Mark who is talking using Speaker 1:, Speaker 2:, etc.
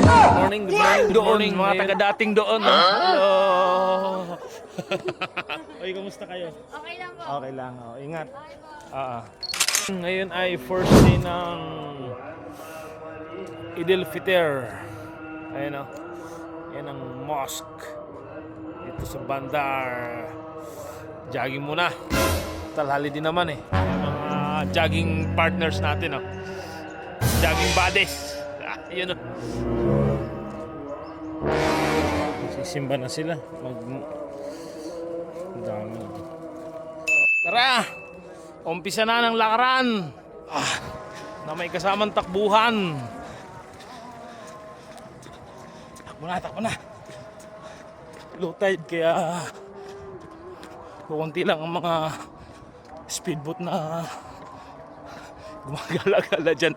Speaker 1: Morning, good morning, mga taga-dating doon. Hello. Oy, kumusta kayo?
Speaker 2: Okay lang po.
Speaker 1: Okay lang, oh, ingat.
Speaker 2: Okay po.
Speaker 1: Ngayon ay first day ng Idil Fitr. Ayun, oh. Yan ang mosque dito sa Bandar. Jogging muna. Talhali din naman eh. Yung mga jogging partners natin, oh. Jogging buddies. Yun, oh. Sisimba na sila. Dami. Tara! Umpisa na ng lakaran. Na may kasamang takbuhan. Takbo na. Low tide kaya kukunti lang ang mga speedboat na gumagala-gala dyan.